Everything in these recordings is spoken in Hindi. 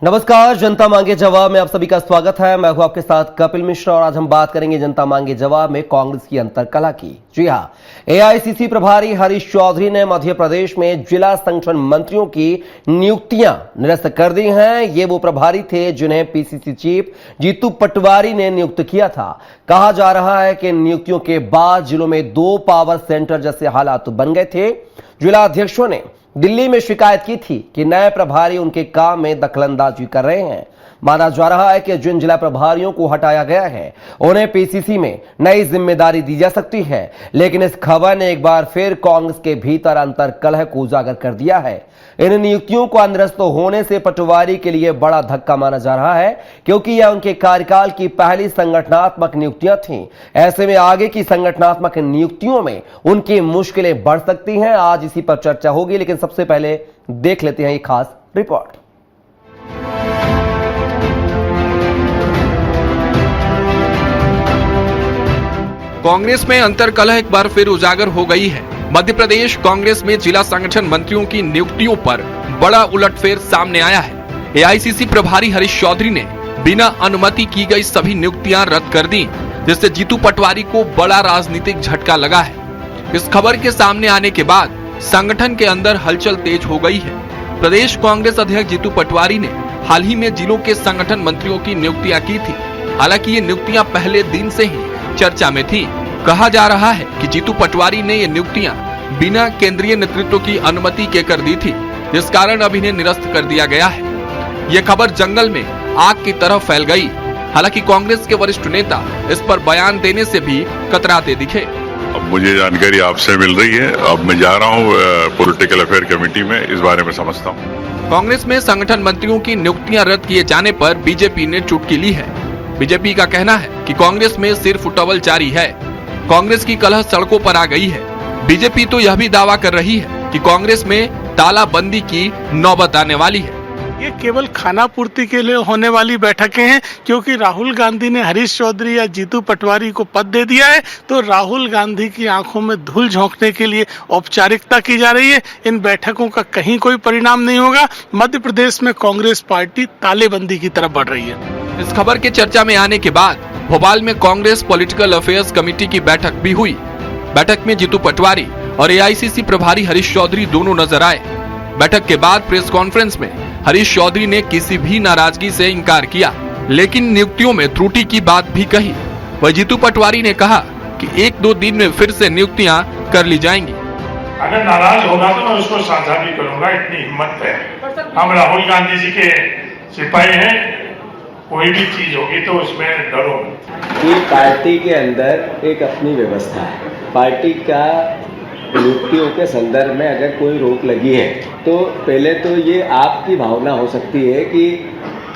नमस्कार, जनता मांगे जवाब में आप सभी का स्वागत है। मैं हूं आपके साथ कपिल मिश्रा और आज हम बात करेंगे जनता मांगे जवाब में कांग्रेस की अंतरकलह की। जी हां, एआईसीसी प्रभारी हरीश चौधरी ने मध्य प्रदेश में जिला संगठन मंत्रियों की नियुक्तियां निरस्त कर दी हैं। ये वो प्रभारी थे जिन्हें पीसीसी चीफ जीतू पटवारी ने नियुक्त किया था। कहा जा रहा है कि नियुक्तियों के बाद जिलों में 2 पावर सेंटर जैसे हालात बन गए थे। जिला अध्यक्षों ने दिल्ली में शिकायत की थी कि नए प्रभारी उनके काम में दखलंदाजी कर रहे हैं। माना जा रहा है कि जिन जिला प्रभारियों को हटाया गया है उन्हें पीसीसी में नई जिम्मेदारी दी जा सकती है, लेकिन इस खबर ने एक बार फिर कांग्रेस के भीतर अंतरकलह को उजागर कर दिया है। इन नियुक्तियों को निरस्त होने से पटवारी के लिए बड़ा धक्का माना जा रहा है, क्योंकि यह उनके कार्यकाल की पहली संगठनात्मक नियुक्तियां थीं। ऐसे में आगे की संगठनात्मक नियुक्तियों में उनकी मुश्किलें बढ़ सकती हैं। आज इसी पर चर्चा होगी, लेकिन सबसे पहले देख लेते हैं ये खास रिपोर्ट। कांग्रेस में अंतरकलह एक बार फिर उजागर हो गई है। मध्य प्रदेश कांग्रेस में जिला संगठन मंत्रियों की नियुक्तियों पर बड़ा उलटफेर सामने आया है। एआईसीसी प्रभारी हरीश चौधरी ने बिना अनुमति की गई सभी नियुक्तियां रद्द कर दी, जिससे जीतू पटवारी को बड़ा राजनीतिक झटका लगा है। इस खबर के सामने आने के बाद संगठन के अंदर हलचल तेज हो गई है। प्रदेश कांग्रेस अध्यक्ष जीतू पटवारी ने हाल ही में जिलों के संगठन मंत्रियों की नियुक्तियां की थी। हालांकि ये नियुक्तियां पहले दिन से ही चर्चा में थी। कहा जा रहा है कि जीतू पटवारी ने ये नियुक्तियां बिना केंद्रीय नेतृत्व की अनुमति के कर दी थी, जिस कारण अब इन्हें निरस्त कर दिया गया है। ये खबर जंगल में आग की तरह फैल गई। हालांकि कांग्रेस के वरिष्ठ नेता इस पर बयान देने से भी कतराते दिखे। अब मुझे जानकारी आपसे मिल रही है, अब मैं जा रहा हूँ पॉलिटिकल अफेयर कमेटी में, इस बारे में समझता हूँ। कांग्रेस में संगठन मंत्रियों की नियुक्तियां रद्द किए जाने पर बीजेपी ने चुटकी ली है। बीजेपी का कहना है कि कांग्रेस में सिर्फ उटावल जारी है। कांग्रेस की कलह सड़कों पर आ गई है। बीजेपी तो यह भी दावा कर रही है कि कांग्रेस में तालाबंदी की नौबत आने वाली है। ये केवल खाना पूर्ति के लिए होने वाली बैठकें हैं, क्योंकि राहुल गांधी ने हरीश चौधरी या जीतू पटवारी को पद दे दिया है, तो राहुल गांधी की आंखों में धूल झोंकने के लिए औपचारिकता की जा रही है। इन बैठकों का कहीं कोई परिणाम नहीं होगा। मध्य प्रदेश में कांग्रेस पार्टी तालेबंदी की तरफ बढ़ रही है। इस खबर के चर्चा में आने के बाद भोपाल में कांग्रेस पॉलिटिकल अफेयर्स कमेटी की बैठक भी हुई। बैठक में जीतू पटवारी और एआईसीसी प्रभारी हरीश चौधरी दोनों नजर आए। बैठक के बाद प्रेस कॉन्फ्रेंस में हरीश चौधरी ने किसी भी नाराजगी से इंकार किया, लेकिन नियुक्तियों में त्रुटि की बात भी कही। वह जीतू पटवारी ने कहा कि 1-2 दिन में फिर से नियुक्तियां कर ली जाएंगी। अगर नाराज होगा तो मैं उसको साझा भी करूंगा, इतनी हिम्मत है। हम राहुल गांधी जी के सिपाही हैं, कोई भी चीज होगी तो उसमें डरो। कि पार्टी के अंदर एक अपनी व्यवस्था है। पार्टी का नियुक्तियों के संदर्भ में अगर कोई रोक लगी है तो पहले तो ये आपकी भावना हो सकती है कि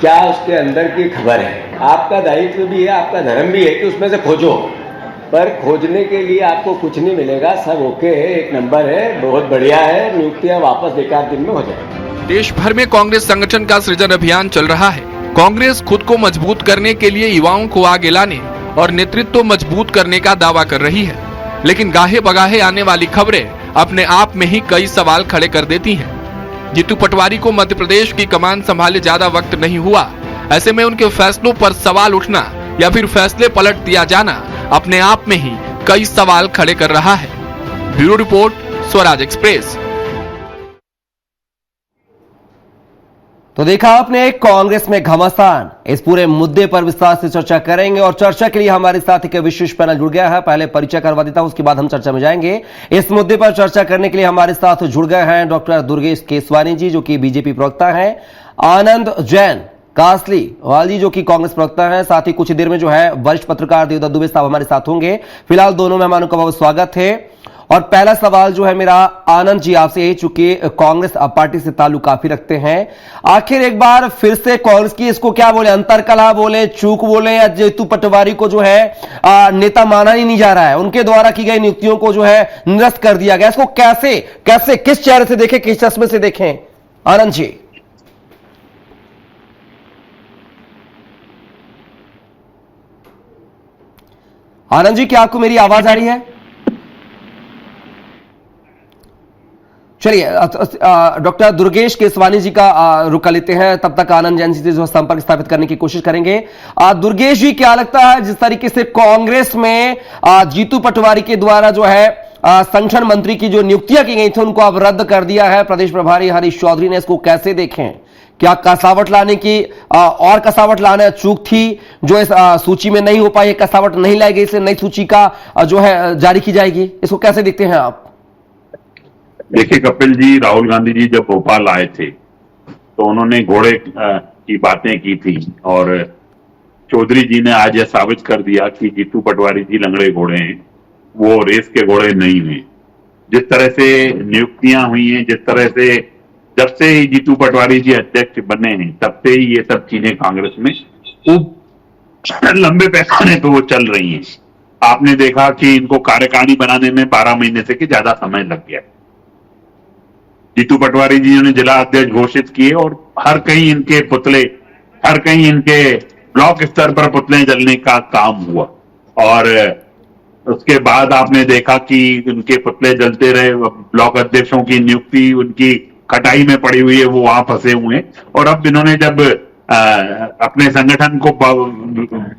क्या उसके अंदर की खबर है। आपका दायित्व भी है, आपका धर्म भी है कि उसमें से खोजो, पर खोजने के लिए आपको कुछ नहीं मिलेगा। सब ओके है, एक नंबर है, बहुत बढ़िया है, नियुक्तियां वापस 1-8 दिन में हो जाएगी। देश भर में कांग्रेस संगठन का सृजन अभियान चल रहा है। कांग्रेस खुद को मजबूत करने के लिए युवाओं को आगे लाने और नेतृत्व मजबूत करने का दावा कर रही है, लेकिन गाहे बगाहे आने वाली खबरें अपने आप में ही कई सवाल खड़े कर देती हैं। जीतू पटवारी को मध्य प्रदेश की कमान संभाले ज्यादा वक्त नहीं हुआ। ऐसे में उनके फैसलों पर सवाल उठना या फिर फैसले पलट दिया जाना अपने आप में ही कई सवाल खड़े कर रहा है। Bureau report, Swaraj express. तो देखा आपने कांग्रेस में घमासान। इस पूरे मुद्दे पर विस्तार से चर्चा करेंगे और चर्चा के लिए हमारे साथ एक विशेष पैनल जुड़ गया है। पहले परिचय करवा देता हूं, उसके बाद हम चर्चा में जाएंगे। इस मुद्दे पर चर्चा करने के लिए हमारे साथ जुड़ गए हैं डॉक्टर दुर्गेश केसवानी जी, जो कि बीजेपी प्रवक्ता हैं, आनंद जैन कासलीवाल जी, जो कि कांग्रेस प्रवक्ता हैं, साथ ही कुछ देर में जो है वरिष्ठ पत्रकार देवदत्त दुबे साहब हमारे साथ होंगे। फिलहाल दोनों मेहमानों का बहुत स्वागत है। और पहला सवाल जो है मेरा आनंद जी आपसे, यही चूंकि कांग्रेस पार्टी से ताल्लुक काफी रखते हैं, आखिर एक बार फिर से कांग्रेस की इसको क्या बोले, अंतरकलह बोले, चूक बोले, या जीतू पटवारी को जो है नेता माना ही नहीं जा रहा है, उनके द्वारा की गई नियुक्तियों को जो है निरस्त कर दिया गया, इसको कैसे कैसे किस चेहरे से देखें, किस चश्मे से देखें आनंद जी? आनंद जी, क्या आपको मेरी आवाज आ रही है? चलिए डॉक्टर दुर्गेश केसवानी जी का रुख कर लेते हैं, तब तक आनंद जैन जी से जो संपर्क स्थापित करने की कोशिश करेंगे। दुर्गेश जी, क्या लगता है जिस तरीके से कांग्रेस में जीतू पटवारी के द्वारा जो है संगठन मंत्री की जो नियुक्तियां की गई थी उनको अब रद्द कर दिया है प्रदेश प्रभारी हरीश चौधरी ने, इसको कैसे देखें? क्या कसावट लाने की और कसावट लाना चूक थी जो इस सूची में नहीं हो पाई, कसावट नहीं लाई गई, इसलिए नई सूची का जो है जारी की जाएगी, इसको कैसे देखते हैं आप? देखिए कपिल जी, राहुल गांधी जी जब भोपाल आए थे तो उन्होंने घोड़े की बातें की थी और चौधरी जी ने आज यह साबित कर दिया कि जीतू पटवारी जी लंगड़े घोड़े हैं, वो रेस के घोड़े नहीं हैं। जिस तरह से नियुक्तियां हुई हैं, जिस तरह से जब से ही जीतू पटवारी जी अध्यक्ष बने हैं तब से ही ये सब चीजें कांग्रेस में खूब लंबे पैमाने पे वो चल रही हैं। आपने देखा कि इनको कार्यकारिणी बनाने में 12 महीने से ज्यादा समय लग गया। जीतू पटवारी जी ने जिला अध्यक्ष घोषित किए और हर कहीं इनके पुतले, हर कहीं इनके ब्लॉक स्तर पर पुतले जलने का काम हुआ और उसके बाद आपने देखा कि उनके पुतले जलते रहे। ब्लॉक अध्यक्षों की नियुक्ति उनकी कटाई में पड़ी हुई है, वो वहां फंसे हुए हैं और अब इन्होंने जब अपने संगठन को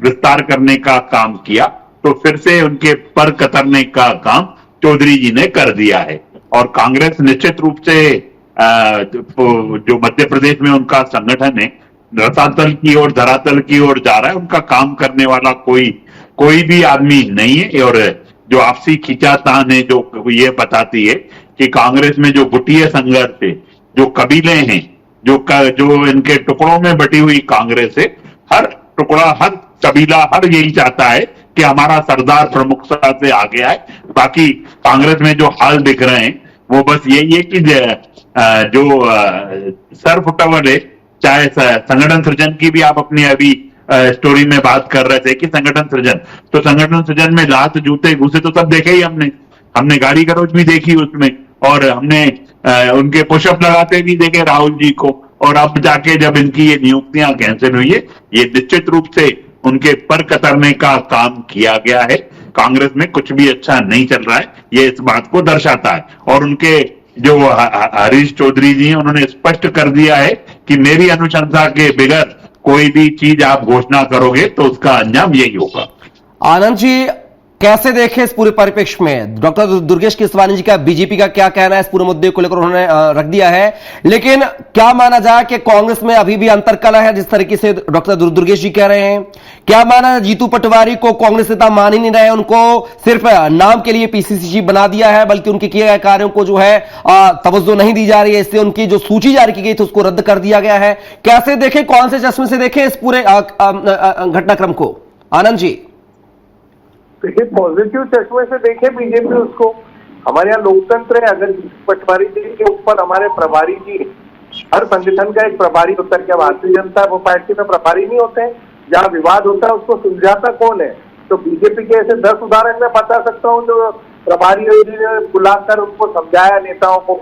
विस्तार करने का काम किया तो फिर से उनके पर कतरने का काम चौधरी जी ने कर दिया है। और कांग्रेस निश्चित रूप से जो मध्य प्रदेश में उनका संगठन है रसातल की और धरातल की ओर जा रहा है, उनका काम करने वाला कोई भी आदमी नहीं है। और जो आपसी खींचातान है जो ये बताती है कि कांग्रेस में जो गुटीय संघर्ष है, जो कबीले हैं, जो इनके टुकड़ों में बटी हुई कांग्रेस है, हर टुकड़ा, हर कबीला, हर यही चाहता है कि हमारा सरदार प्रमुखता से आगे आए। बाकी कांग्रेस में जो हाल दिख रहे हैं वो बस यही है कि जो सर फुटबल है, चाहे संगठन सृजन की भी आप अपनी अभी स्टोरी में बात कर रहे थे कि संगठन सृजन में लात जूते घुसे तो सब देखे ही हमने गाड़ी गलौज भी देखी उसमें और हमने उनके पुशअप लगाते भी देखे राहुल जी को। और अब जाके जब इनकी ये नियुक्तियां कैंसिल हुई है, ये निश्चित रूप से उनके पर कतरने का काम किया गया है। कांग्रेस में कुछ भी अच्छा नहीं चल रहा है, ये इस बात को दर्शाता है। और उनके जो हरीश चौधरी जी हैं उन्होंने स्पष्ट कर दिया है कि मेरी अनुशंसा के बगैर कोई भी चीज आप घोषणा करोगे तो उसका अंजाम यही होगा। आनंद जी, कैसे देखें इस पूरे परिप्रेक्ष्य में? डॉक्टर दुर्गेश केसवानी जी का बीजेपी का क्या कहना है इस पूरे मुद्दे को लेकर, उन्होंने रख दिया है, लेकिन क्या माना जाए कि कांग्रेस में अभी भी अंतरकलह है जिस तरीके से डॉक्टर दुर्गेश जी कह रहे हैं? क्या माना जीतू पटवारी को कांग्रेस नेता मान ही नहीं रहे, उनको सिर्फ नाम के लिए पीसीसी चीफ बना दिया है, बल्कि उनके किए गए कार्यों को जो है तवज्जो नहीं दी जा रही है, इसलिए उनकी जो सूची जारी की गई थी उसको रद्द कर दिया गया है। कैसे देखें, कौन से चश्मे से देखें इस पूरे घटनाक्रम को? आनंद जी, देखिए, पॉजिटिव चश्मे से देखे बीजेपी उसको। हमारे यहाँ लोकतंत्र है। अगर पटवारी जी के ऊपर हमारे प्रभारी जी, हर संगठन का एक प्रभारी होता है, क्या भारतीय जनता वो पार्टी में प्रभारी नहीं होते हैं? जहाँ विवाद होता है उसको सुलझाता कौन है? तो बीजेपी के ऐसे 10 उदाहरण मैं बता सकता हूँ जो प्रभारी जी ने बुलाकर उनको समझाया नेताओं को।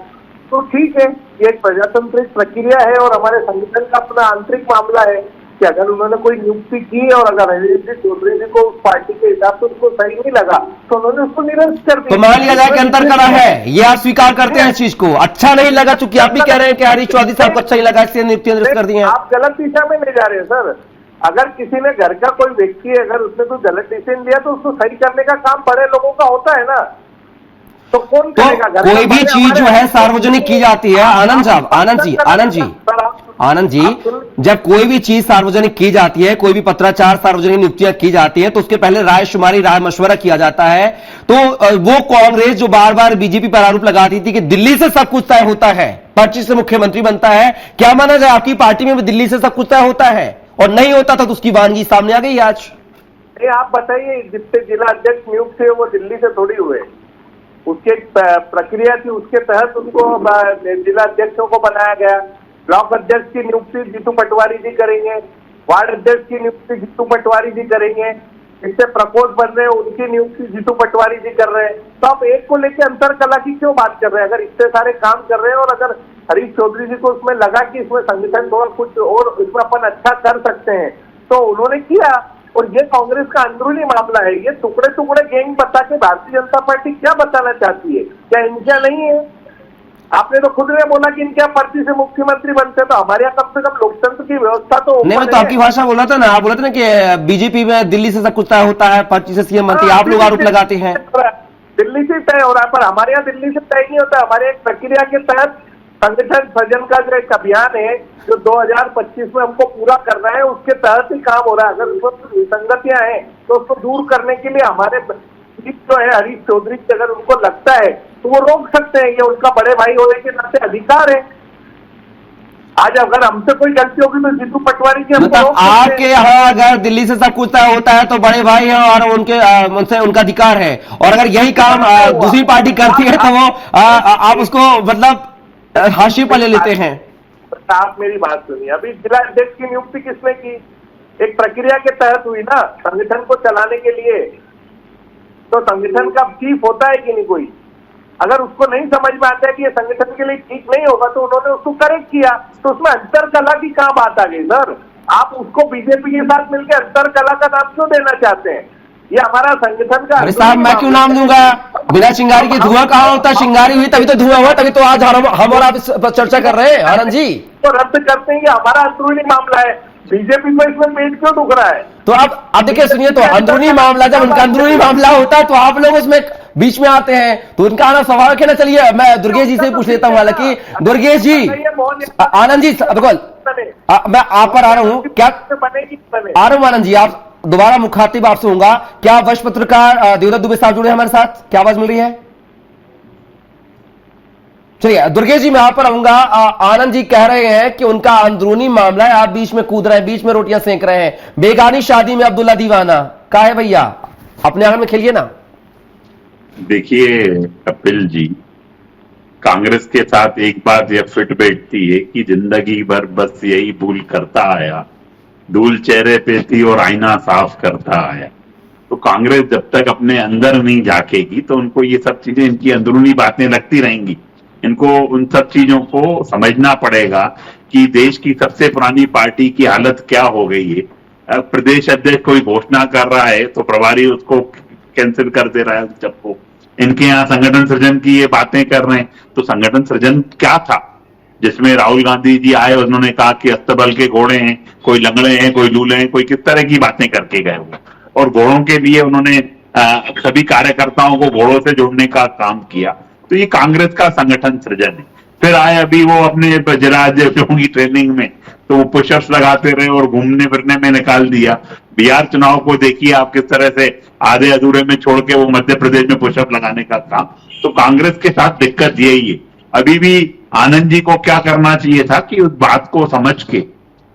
तो ठीक है, ये एक प्रजातांत्रिक प्रक्रिया है और हमारे संगठन का अपना आंतरिक मामला है कि अगर उन्होंने कोई नियुक्ति की और अगर हरीश चौधरी जी को उस पार्टी के हिसाब से उनको सही नहीं लगा तो उन्होंने उसको निरस्त कर दिया। तो मान लिया जाए कि अंतरकलह है, ये आप स्वीकार करते हैं इस चीज को? अच्छा नहीं लगा, चूंकि आप भी कह रहे हैं कि हरीश चौधरी साहब को अच्छा ही लगा, इसलिए नियुक्तियां निरस्त कर दी हैं। आप गलत दिशा में ले जा रहे हैं सर। अगर किसी ने घर का कोई व्यक्ति अगर उसने कोई गलत डिसीजन लिया तो उसको सही करने का काम बड़े लोगों का होता है ना, तो कौन करेगा? कोई भी चीज जो है सार्वजनिक की जाती है, आनंद साहब, आनंद जी, जब कोई भी चीज सार्वजनिक की जाती है, कोई भी पत्राचार, सार्वजनिक नियुक्तियां की जाती है, तो उसके पहले रायशुमारी, राय मशवरा किया जाता है। तो वो कांग्रेस जो बार बार बीजेपी पर आरोप लगाती थी कि दिल्ली से सब कुछ तय होता है, पर्ची से मुख्यमंत्री बनता है, क्या माना जाए आपकी पार्टी में भी दिल्ली से सब कुछ तय होता है? और नहीं होता था तो उसकी वानगी सामने आ गई आज। आप बताइए, जितने जिला अध्यक्ष नियुक्त थे वो दिल्ली से थोड़ी हुए, उसकी एक प्रक्रिया थी, उसके तहत उनको जिला अध्यक्षों को बनाया गया। ब्लॉक अध्यक्ष की नियुक्ति जीतू पटवारी जी करेंगे, वार्ड अध्यक्ष की नियुक्ति जीतू पटवारी जी करेंगे, इससे प्रकोष्ठ बन रहे हैं उनकी नियुक्ति जीतू पटवारी जी कर रहे हैं। तो आप एक को लेकर अंतरकला की क्यों बात कर रहे हैं? अगर इतने सारे काम कर रहे हैं और अगर हरीश चौधरी जी को उसमें लगा कि इसमें संगठन थोड़ा कुछ और इसमें अपन अच्छा कर सकते हैं तो उन्होंने किया। और ये कांग्रेस का अंदरूनी मामला है। ये टुकड़े टुकड़े गैंग बता के भारतीय जनता पार्टी क्या बताना चाहती है? क्या इनका नहीं है? आपने तो खुद ने बोला कि इनके यहाँ पर्ची से मुख्यमंत्री बनते, तो हमारे यहाँ कम से कम लोकतंत्र की व्यवस्था तो नहीं, मैं तो आपकी भाषा बोला था ना, आप बोला था ना कि बीजेपी में दिल्ली से सब कुछ तय होता है, पर्ची से सीएम बनती है, आप लोग आरोप लगाते हैं दिल्ली से तय हो रहा है, पर हमारे यहाँ दिल्ली से तय नहीं होता। हमारे एक प्रक्रिया के तहत संगठन सृजन का जो एक अभियान है जो 2025 में हमको पूरा करना है, उसके तहत ही काम हो रहा है। अगर उसमें विसंगतियां हैं तो उसको दूर करने के लिए हमारे जो है हरीश चौधरी, अगर उनको लगता है तो वो रोक सकते हैं, ये उनका बड़े भाई होने के नाते अधिकार है। आज अगर हमसे कोई गलती होगी तो जीतू पटवारी जी हमको रोक सकते हैं। आपके यहाँ अगर दिल्ली से सब कुछ तय होता है तो बड़े भाई हैं और उनसे उनका अधिकार है, और अगर यही काम दूसरी पार्टी करती है तो वो आप उसको मतलब हाशिए पर ले लेते हैं। आप मेरी बात सुनिए, अभी जिला अध्यक्ष की नियुक्ति किसने की? एक प्रक्रिया के तहत हुई ना, संगठन को चलाने के लिए। तो संगठन का चीफ होता है कि नहीं कोई? अगर उसको नहीं समझ में आता है कि ये संगठन के लिए ठीक नहीं होगा तो उन्होंने उसको करेक्ट किया, तो उसमें अंतर कला की क्या बात आ गई सर? आप उसको बीजेपी के साथ मिलकर अंतर कला का नाम क्यों देना चाहते हैं? ये हमारा संगठन का। अरे साहब, मैं क्यों नाम दूंगा? बिना चिंगारी के धुआं कहाँ होता? चिंगारी हुई तभी तो धुआं हुआ, तभी तो आज हम और आप इस पर चर्चा कर रहे हैं। आनंद जी तो रद्द करते हैं, ये हमारा अंदरूनी मामला है, बीजेपी को इसमें पेट क्यों दुख रहा है? तो अब देखिए, सुनिए, तो अंदरूनी मामला, जब उनका अंदरूनी मामला होता है तो आप लोग उसमें बीच में आते हैं, तो उनका आना स्वाभाविक है ना। चलिए, मैं दुर्गेश जी से पूछ लेता हूँ। हालांकि दुर्गेश जी, आनंद जी, बिल्कुल मैं आप पर आ रहा हूँ। क्या आ रहा हूँ आनंद जी, आप दोबारा मुखातिब आपसे होगा। क्या वरिष्ठ पत्रकार देवदत्त दुबे साहब जुड़े हैं हमारे साथ? क्या आवाज मिल रही है? चलिए दुर्गेश जी, मैं आप पर आऊंगा। आनंद जी कह रहे हैं कि उनका अंदरूनी मामला है, आप बीच में कूद रहे हैं, बीच में रोटियां सेंक रहे हैं। बेगानी शादी में अब्दुल्ला दीवाना का है भैया, अपने आंगन में खेलिए ना। देखिए कपिल जी, कांग्रेस के साथ एक बात यह फिट बैठती है कि जिंदगी भर बस यही भूल करता आया, धूल चेहरे पे थी और आईना साफ करता आया। तो कांग्रेस जब तक अपने अंदर नहीं झांकेगी तो उनको ये सब चीजें, इनकी अंदरूनी बातें लगती रहेंगी। इनको उन सब चीजों को समझना पड़ेगा कि देश की सबसे पुरानी पार्टी की हालत क्या हो गई है। प्रदेश अध्यक्ष कोई घोषणा कर रहा है तो प्रभारी उसको कैंसिल कर दे रहा है सबको। इनके यहाँ संगठन सृजन की ये बातें कर रहे हैं, तो संगठन सृजन क्या था जिसमें राहुल गांधी जी आए, उन्होंने कहा कि अस्तबल के घोड़े हैं, कोई लंगड़े हैं, कोई लूले हैं, कोई किस तरह की बातें करके गए वो। और घोड़ों के लिए उन्होंने सभी कार्यकर्ताओं को घोड़ों से जोड़ने का काम किया। तो ये कांग्रेस का संगठन सृजन है। फिर आए अभी वो अपने जिला अध्यक्षों की ट्रेनिंग में, तो वो पुशअप्स लगाते रहे और घूमने फिरने में निकाल दिया। बिहार चुनाव को देखिए आप किस तरह से आधे अधूरे में छोड़ के वो मध्य प्रदेश में पुशअप लगाने का काम। तो कांग्रेस के साथ दिक्कत यही है। अभी भी आनंद जी को क्या करना चाहिए था कि उस बात को समझ के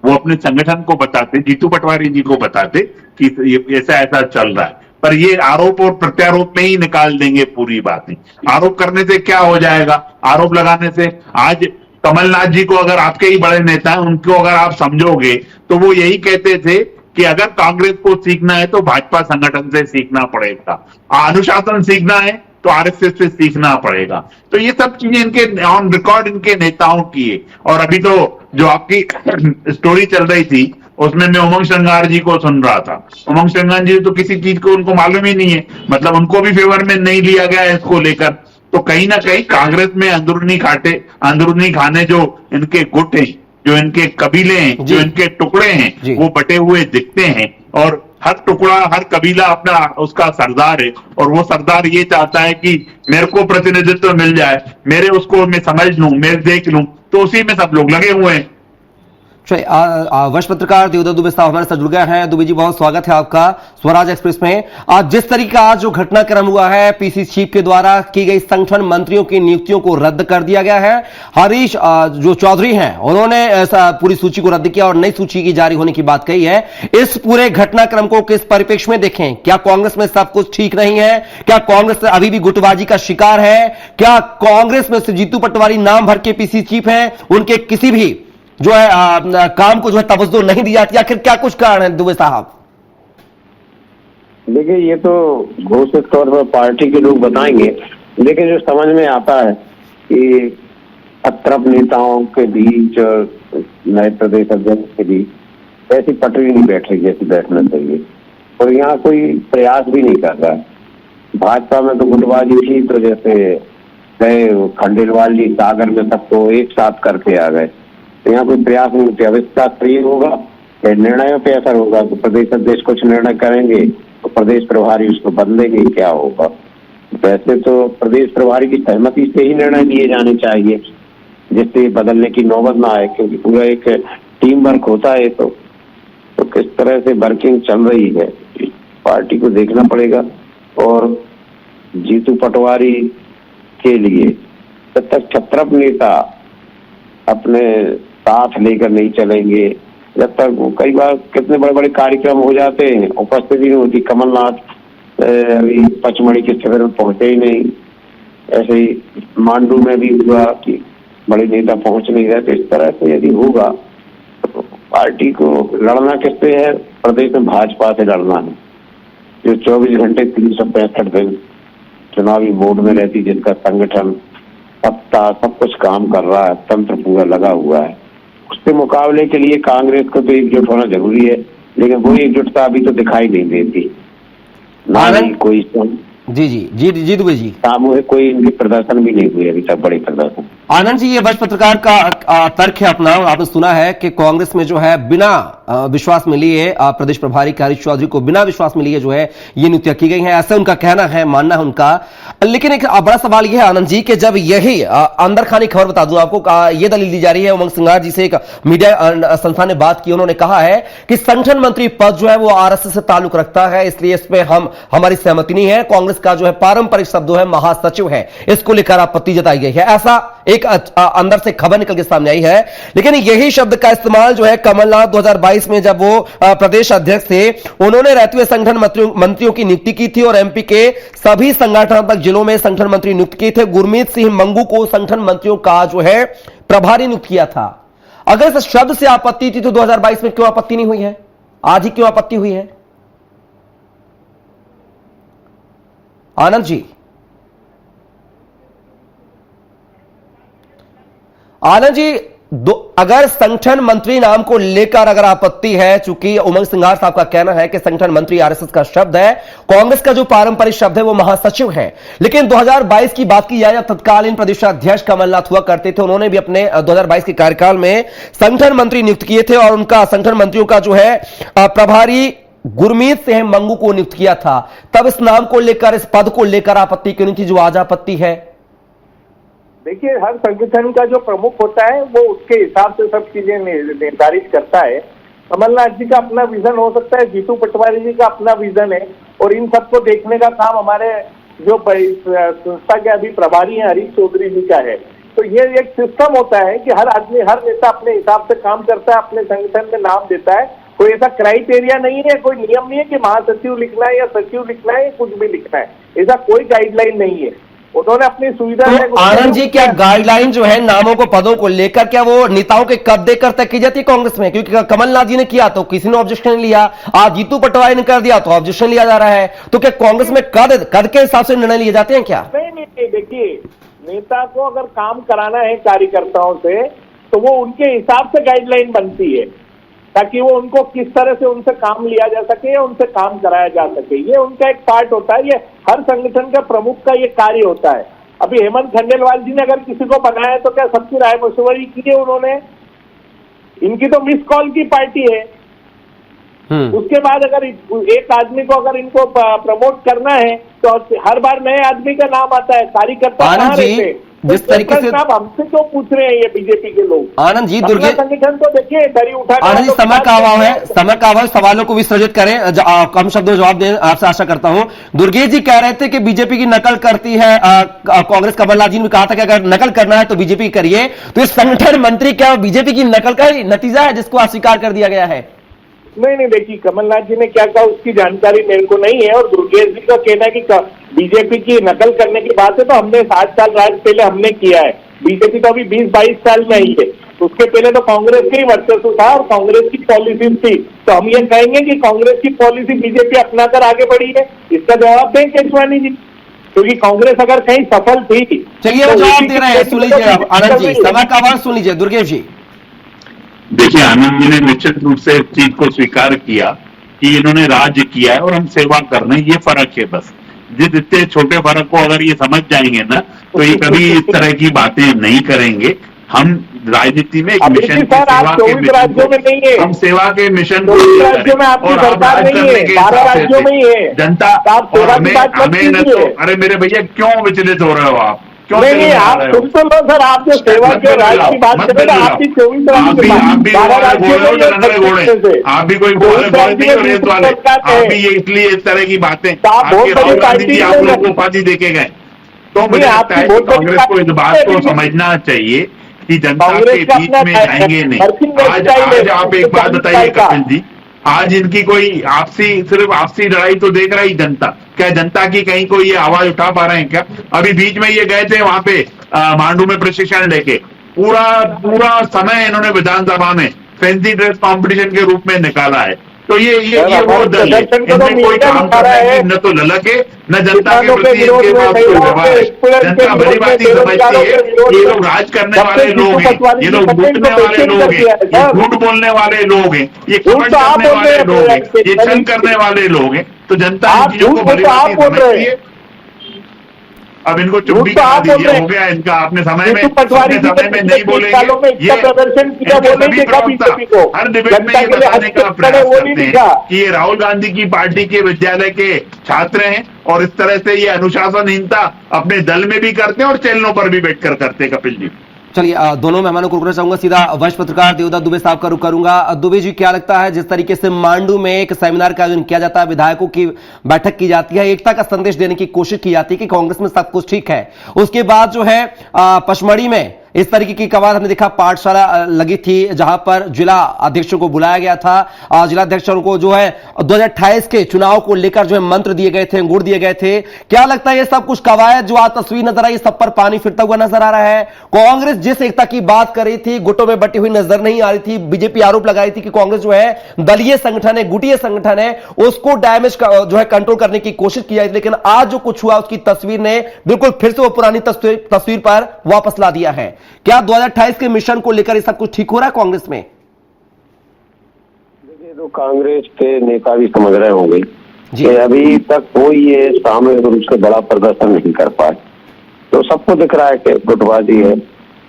वो अपने संगठन को बताते, जीतू पटवारी जी को बताते कि ऐसा ऐसा चल रहा है। पर ये आरोप और प्रत्यारोप में ही निकाल देंगे पूरी बातें। आरोप करने से क्या हो जाएगा? आरोप लगाने से, आज कमलनाथ जी को अगर आपके ही बड़े नेता हैं उनको अगर आप समझोगे तो वो यही कहते थे कि अगर कांग्रेस को सीखना है तो भाजपा संगठन से सीखना पड़ेगा, अनुशासन सीखना है तो आरएसएस से सीखना पड़ेगा। तो ये सब चीजें इनके ऑन रिकॉर्ड इनके नेताओं की है। और अभी तो जो आपकी स्टोरी चल रही थी उसमें मैं उमंग श्रृंगार जी को सुन रहा था। उमंग श्रृंगार जी तो किसी चीज को उनको मालूम ही नहीं है, मतलब उनको भी फेवर में नहीं लिया गया है इसको लेकर। तो कहीं ना कहीं कांग्रेस में अंदरूनी खाने जो इनके गुट हैं, जो इनके कबीले हैं, जो इनके टुकड़े हैं, वो बटे हुए दिखते हैं। और हर टुकड़ा, हर कबीला अपना उसका सरदार है, और वो सरदार ये चाहता है कि मेरे को प्रतिनिधित्व मिल जाए, मेरे उसको मैं समझ लूं, मैं देख लूं। तो उसी में सब लोग लगे हुए हैं। वरिष्ठ पत्रकार देवदत्त दुबे साहब हमारे साथ जुड़ गए हैं। दुबे जी, बहुत स्वागत है आपका स्वराज एक्सप्रेस में। आज जिस तरीके का आज जो घटनाक्रम हुआ है, पीसी चीफ के द्वारा की गई संगठन मंत्रियों की नियुक्तियों को रद्द कर दिया गया है। हरीश जो चौधरी हैं उन्होंने पूरी सूची को रद्द किया और नई सूची की जारी होने की बात कही है। इस पूरे घटनाक्रम को किस परिप्रेक्ष्य में देखें? क्या कांग्रेस में सब कुछ ठीक नहीं है? क्या कांग्रेस अभी भी गुटबाजी का शिकार है? क्या कांग्रेस में से जीतू पटवारी नाम भर के पीसी चीफ हैं, उनके किसी भी जो है काम को जो है तवज्जो नहीं दी जाती? आखिर क्या कुछ कारण है दुबे साहब? देखिए, ये तो घोषित तौर पर पार्टी के लोग बताएंगे, लेकिन जो समझ में आता है कि अतरफ नेताओं के बीच और नए प्रदेश अध्यक्ष के बीच ऐसी पटरी नहीं बैठ रही जैसी बैठना चाहिए, और यहाँ कोई प्रयास भी नहीं कर रहा है। भाजपा में तो गुटबाजी थी, तो जैसे गए खंडेलवाल जी सागर में सबको एक साथ करके आ गए। तो यहाँ कोई प्रयास नहीं होते। अविश्वास तो ये होगा, निर्णयों पे असर होगा। तो प्रदेश अध्यक्ष कुछ निर्णय करेंगे तो प्रदेश प्रभारी उसको बदलेंगे, क्या होगा। वैसे तो प्रदेश प्रभारी की सहमति से ही निर्णय लिए जाने चाहिए, जिससे बदलने की नौबत ना आए, क्योंकि पूरा एक टीम वर्क होता है। तो किस तरह से वर्किंग चल रही है पार्टी को देखना पड़ेगा। और जीतू पटवारी के लिए जब तक छत्रप नेता अपने साथ लेकर नहीं चलेंगे, जब तक कई बार कितने बड़े बड़े कार्यक्रम हो जाते हैं, उपस्थिति नहीं होती। कमलनाथ अभी पचमढ़ी के शिविर में पहुंचे ही नहीं। ऐसे ही मांडू में भी हुआ कि बड़े नेता पहुंच नहीं रहे। तो इस तरह से यदि होगा तो पार्टी को लड़ना किससे है? प्रदेश में भाजपा से लड़ना है, जो 24 घंटे 365 दिन चुनावी मोड में रहती, जिनका संगठन सत्ता सब कुछ काम कर रहा है, तंत्र पूरा लगा हुआ है। उसके मुकाबले के लिए कांग्रेस को तो एकजुट होना जरूरी है, लेकिन वो एकजुटता अभी तो दिखाई नहीं देती। ना ही कोई जी दुबे जी सामूहिक कोई इनके प्रदर्शन भी नहीं हुए अभी तक, बड़े प्रदर्शन। आनंद जी, ये वरिष्ठ पत्रकार का तर्क है अपना। आपने सुना है कि कांग्रेस में जो है बिना विश्वास में लिए प्रदेश प्रभारी हरीश चौधरी को बिना विश्वास में लिए जो है ये नियुक्तियां की गई हैं, ऐसा उनका कहना है, मानना है उनका। लेकिन एक बड़ा सवाल यह है आनंद जी कि जब यही अंदर खानी खबर बता दूं आपको, यह दलील दी जा रही है, उमंग सिंघार जी से एक मीडिया संस्था ने बात की, उन्होंने कहा है कि संगठन मंत्री पद जो है वो आरएसएस से ताल्लुक रखता है, इसलिए इसमें हमारी सहमति नहीं है। कांग्रेस का जो है पारंपरिक शब्द है महासचिव है, इसको लेकर आपत्ति जताई गई है। ऐसा एक अंदर से खबर निकल के सामने आई है। लेकिन यही शब्द का इस्तेमाल जो है कमलनाथ 2022 में जब वो प्रदेश अध्यक्ष थे, उन्होंने रहते हुए संगठन मंत्रियों की नियुक्ति की थी और एमपी के सभी संगठनात्मक जिलों में संगठन मंत्री नियुक्त किए थे। गुरमीत सिंह मंगू को संगठन मंत्रियों का जो है प्रभारी नियुक्त किया था। अगर इस शब्द से आपत्ति थी तो 2022 में क्यों आपत्ति नहीं हुई है? आज ही क्यों आपत्ति हुई है? आनंद जी, अगर संगठन मंत्री नाम को लेकर अगर आपत्ति है, चूंकि उमंग सिंघार साहब का कहना है कि संगठन मंत्री आरएसएस का शब्द है, कांग्रेस का जो पारंपरिक शब्द है वो महासचिव है। लेकिन 2022 की बात की जाए, तत्कालीन प्रदेशाध्यक्ष कमलनाथ हुआ करते थे, उन्होंने भी अपने 2022 के कार्यकाल में संगठन मंत्री नियुक्त किए थे और उनका संगठन मंत्रियों का जो है प्रभारी गुरमीत सिंह मंगू को नियुक्त किया था। तब इस नाम को लेकर, इस पद को लेकर आपत्ति क्यों नहीं थी जो आज आपत्ति है? देखिए, हर संगठन का जो प्रमुख होता है वो उसके हिसाब से सब चीजें निर्धारित करता है। कमलनाथ जी का अपना विजन हो सकता है, जीतू पटवारी जी का अपना विजन है, और इन सबको देखने का काम हमारे जो संस्था के अभी प्रभारी हैं हरीश चौधरी जी का है। तो ये एक सिस्टम होता है कि हर आदमी, हर नेता अपने हिसाब से काम करता है, अपने संगठन में नाम देता है। कोई ऐसा क्राइटेरिया नहीं है, कोई नियम नहीं है कि महासचिव लिखना है या सचिव लिखना है, कुछ भी लिखना है, ऐसा कोई गाइडलाइन नहीं है। उन्होंने अपनी सुविधा तो आनंद जी, क्या गाइडलाइन जो है नामों को, पदों को लेकर, क्या वो नेताओं के कद देकर तय की जाती है कांग्रेस में? क्योंकि कमलनाथ जी ने किया तो किसी ने ऑब्जेक्शन नहीं लिया, आज जीतू पटवारी ने कर दिया तो ऑब्जेक्शन लिया जा रहा है। तो क्या कांग्रेस में कद के हिसाब से निर्णय लिए जाते हैं क्या? नहीं, देखिए, नेता को अगर काम कराना है कार्यकर्ताओं से तो वो उनके हिसाब से गाइडलाइन बनती है, ताकि वो उनको किस तरह से उनसे काम लिया जा सके या उनसे काम कराया जा सके। ये उनका एक पार्ट होता है, ये हर संगठन का प्रमुख का ये कार्य होता है। अभी हेमंत खंडेलवाल जी ने अगर किसी को बनाया तो क्या सबकी राय मशवरी की है उन्होंने? इनकी तो मिस कॉल की पार्टी है। उसके बाद अगर एक आदमी को अगर इनको प्रमोट करना है तो हर बार नए आदमी का नाम आता है। कार्यकर्ता कहाँ रहते? जिस तरीके से आप हमसे क्यों पूछ रहे हैं ये बीजेपी के लोग? आनंद जी, दुर्गे संगठन तो देखिए दरी उठा। आनंद जी, समय का अभाव है, सवालों को विसर्जित करें, कम शब्दों जवाब दें, आपसे आशा करता हूं। दुर्गेश जी कह रहे थे कि बीजेपी की नकल करती है कांग्रेस। कमलनाथ जी ने कहा था कि अगर नकल करना है तो बीजेपी करिए। तो इस संगठन मंत्री क्या बीजेपी की नकल का नतीजा है जिसको अस्वीकार कर दिया गया है? नहीं, देखिए, कमलनाथ जी ने क्या कहा उसकी जानकारी मेरे को नहीं है, और दुर्गेश जी का कहना है कि बीजेपी की नकल करने की बात है तो हमने 7 साल राज पहले हमने किया है। बीजेपी तो अभी 20-22 साल में ही है, उसके पहले तो कांग्रेस का ही वर्चस्व था और कांग्रेस की पॉलिसी थी। तो हम ये कहेंगे कि कांग्रेस की पॉलिसी बीजेपी अपनाकर आगे बढ़ी है? इसका जवाब दें केशवानी जी, क्योंकि कांग्रेस अगर कहीं सफल थी। चलिए, वो जवाब दे रहे हैं, सुन लीजिए आनंद जी, समय का आवाज सुन लीजिए। दुर्गेश जी, देखिए, आनंद जी ने निश्चित रूप से इस चीज को स्वीकार किया कि इन्होंने राज्य किया है और हम सेवा कर रहे हैं, ये फर्क है बस। जिस इतने छोटे फर्क को अगर ये समझ जाएंगे ना, तो ये कभी इस तरह की बातें नहीं करेंगे। हम राजनीति में एक मिशन की सेवा के मिशन को, हम सेवा के मिशन को राज्यों में आपकी सरकार नहीं है, 12 राज्यों में ही है। जनता हमें न तो, अरे मेरे भैया क्यों विचलित हो रहे हो आप? नहीं, आप सुन तो लो सर, आप जो सेवा के राज्य की बात करें ना, आपकी 24 राज्य आप भी कोई घोड़े नहीं हो रेत वाले, आप भी ये इसलिए इस तरह की बातें, राहुल गांधी जी आप लोगों को उपाधि देके गए। तो मुझे लगता है कांग्रेस को इस बात को समझना चाहिए कि जनता के बीच में जाएंगे नहीं। आज आप एक बात बताइए कपिल जी, आज इनकी कोई सिर्फ आपसी लड़ाई तो देख रही जनता, क्या जनता की कहीं कोई ये आवाज उठा पा रहे हैं क्या? अभी बीच में ये गए थे वहां पे मांडू में प्रशिक्षण लेके, पूरा समय इन्होंने विधानसभा में फैंसी ड्रेस कंपटीशन के रूप में निकाला है। तो ये वो दल है, इनमें कोई काम करना है न तो ललक है, न जनता के प्रति इनके पास कोई व्यवहार है। जनता भली बात समझती है ये लोग राज करने वाले लोग हैं, ये लोग लूटने वाले लोग हैं, ये झूठ बोलने वाले लोग हैं, ये कपट करने वाले लोग हैं, ये छल करने वाले लोग हैं। तो जनता इन चीजों को भली बात समझती है। अब इनको चुप भी करा दीजिए, हो गया इनका। अपने समय में नहीं बोलेंगे, ये सभी प्रवक्ता हर डिबेट में ये बताने का प्रयास करते हैं कि ये राहुल गांधी की पार्टी के विद्यालय के छात्र हैं, और इस तरह से ये अनुशासनहीनता अपने दल में भी करते हैं और चैनलों पर भी बैठकर करते हैं। कपिल जी, चलिए दोनों मेहमानों को रुकना चाहूंगा, सीधा वरिष्ठ पत्रकार देवदत्त दुबे साहब का रुख करूंगा। दुबे जी, क्या लगता है जिस तरीके से मांडू में एक सेमिनार का आयोजन किया जाता है, विधायकों की बैठक की जाती है, एकता का संदेश देने की कोशिश की जाती है कि कांग्रेस में सब कुछ ठीक है, उसके बाद जो है पचमढ़ी में इस तरीके की कवायद हमने देखा, पाठशाला लगी थी जहां पर जिला अध्यक्षों को बुलाया गया था, जिला अध्यक्षों को जो है 2028 के चुनाव को लेकर जो है मंत्र दिए गए थे, अंगूर दिए गए थे। क्या लगता है ये सब कुछ कवायद जो आज तस्वीर नजर आई, सब पर पानी फिरता हुआ नजर आ रहा है? कांग्रेस जिस एकता की बात कर रही थी, गुटों में बटी हुई नजर नहीं आ रही थी। बीजेपी आरोप लगा रही थी कि कांग्रेस जो है दलीय संगठन है, गुटीय संगठन है, उसको डैमेज जो है कंट्रोल करने की कोशिश की जाए, लेकिन आज जो कुछ हुआ उसकी तस्वीर ने बिल्कुल फिर से वो पुरानी तस्वीर पर वापस ला दिया है। क्या 2028 के मिशन को लेकर ये सब कुछ ठीक हो रहा है कांग्रेस में? देखिए, तो कांग्रेस के नेता भी समझ रहे होंगे कि अभी तक कोई ये सामूहिक रूप से बड़ा प्रदर्शन नहीं कर पाए। तो सबको दिख रहा है कि गुटबाजी है।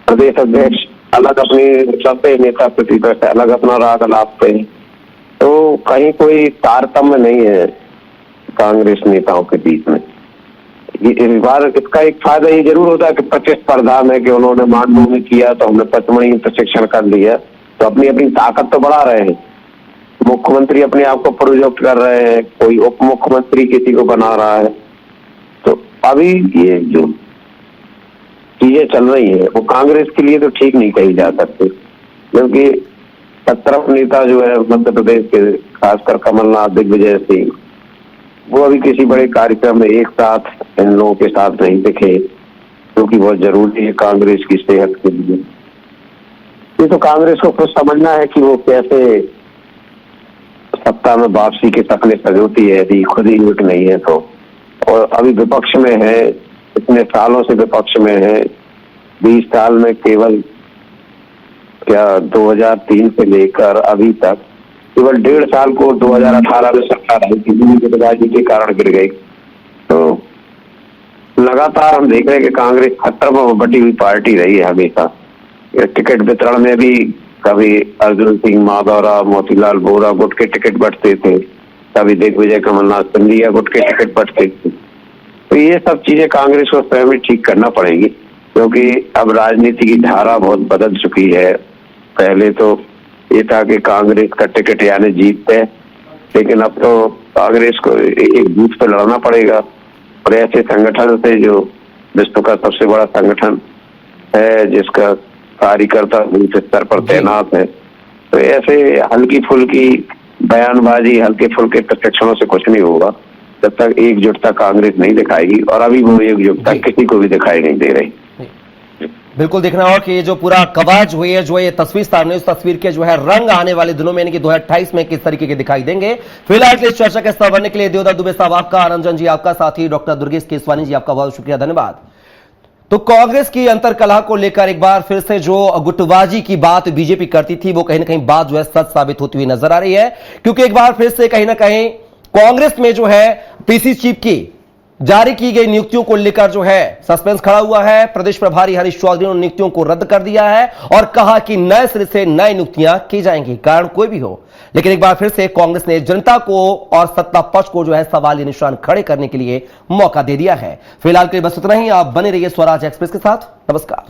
प्रदेश अध्यक्ष अलग अपनी सबसे नेता प्रतिपक्ष अलग अपना राग अलापते हैं। तो कहीं कोई तारतम्य नहीं है कांग्रेस नेताओं के बीच में। इस बार इसका एक फायदा ये जरूर होता है कि प्रतिस्पर्धा में कि उन्होंने मांडू में किया तो हमने पचमढ़ी में प्रशिक्षण कर लिया, तो अपनी अपनी ताकत तो बढ़ा रहे हैं। मुख्यमंत्री अपने आप को प्रोजेक्ट कर रहे हैं, कोई उप मुख्यमंत्री किसी को बना रहा है। तो अभी ये जो चीजें चल रही है वो कांग्रेस के लिए तो ठीक नहीं कही जा सकती, क्योंकि सत्रह नेता जो है मध्य प्रदेश के, खासकर कमलनाथ, दिग्विजय सिंह, वो अभी किसी बड़े कार्यक्रम में एक साथ इन लोगों के साथ नहीं दिखे, क्योंकि बहुत जरूरी है कांग्रेस की सेहत के लिए। ये तो कांग्रेस को खुद समझना है कि वो कैसे सत्ता में वापसी की शक्लें सजोती है यदि खुद ही युक्त नहीं है तो। और अभी विपक्ष में है, इतने सालों से विपक्ष में है, 20 साल में केवल 2003 से लेकर अभी तक केवल 1.5 साल को 2018 में सरकार आई थी, गुटबाजी के कारण गिर गई। तो लगातार हम देख रहे हैं कि कांग्रेस खतरे में बटी हुई पार्टी रही है हमेशा। टिकट वितरण में भी कभी अर्जुन सिंह माधौरा, मोतीलाल वोरा गुट के टिकट बंटते थे, कभी दिग्विजय कमलनाथ सिंधिया गुट के टिकट बंटते थे। तो ये सब चीजें कांग्रेस को स्वयं ही ठीक करना पड़ेगी, क्योंकि अब राजनीति की धारा बहुत बदल चुकी है। पहले तो ये था कि कांग्रेस का टिकट यानी जीत है, लेकिन अब तो कांग्रेस को एक बूथ पे लड़ना पड़ेगा। और ऐसे संगठन से जो विश्व का सबसे बड़ा संगठन है, जिसका कार्यकर्ता बूथ स्तर पर तैनात है, तो ऐसे हल्की फुल्की बयानबाजी, हल्के फुल्के प्रशिक्षणों से कुछ नहीं होगा जब तक एकजुटता कांग्रेस नहीं दिखाएगी। और अभी वो एकजुटता किसी को भी दिखाई नहीं दे रही। बिल्कुल देखना होगा कि ये जो पूरा कवायद हुई है, जो ये तस्वीर सामने, उस तस्वीर के जो है रंग आने वाले दिनों में यानी कि 2028 में किस तरीके के दिखाई देंगे। फिलहाल इस चर्चा के हिस्सा बनने के लिए देवदत्त दुबे साहब आपका, आनंदजन जी आपका, साथ ही डॉक्टर दुर्गेश केसवानी जी आपका बहुत शुक्रिया, धन्यवाद। तो कांग्रेस की अंतरकलह को लेकर एक बार फिर से जो गुटबाजी की बात बीजेपी करती थी, वो कहीं ना कहीं बात जो है सच साबित होती हुई नजर आ रही है, क्योंकि एक बार फिर से कहीं ना कहीं कांग्रेस में जो है पीसी चीफ की जारी की गई नियुक्तियों को लेकर जो है सस्पेंस खड़ा हुआ है। प्रदेश प्रभारी हरीश चौधरी ने नियुक्तियों को रद्द कर दिया है और कहा कि नए सिरे से नई नियुक्तियां की जाएंगी, कारण कोई भी हो। लेकिन एक बार फिर से कांग्रेस ने जनता को और सत्ता पक्ष को जो है सवालिया निशान खड़े करने के लिए मौका दे दिया है। फिलहाल के लिए बस इतना ही। आप बने रहिए स्वराज एक्सप्रेस के साथ। नमस्कार।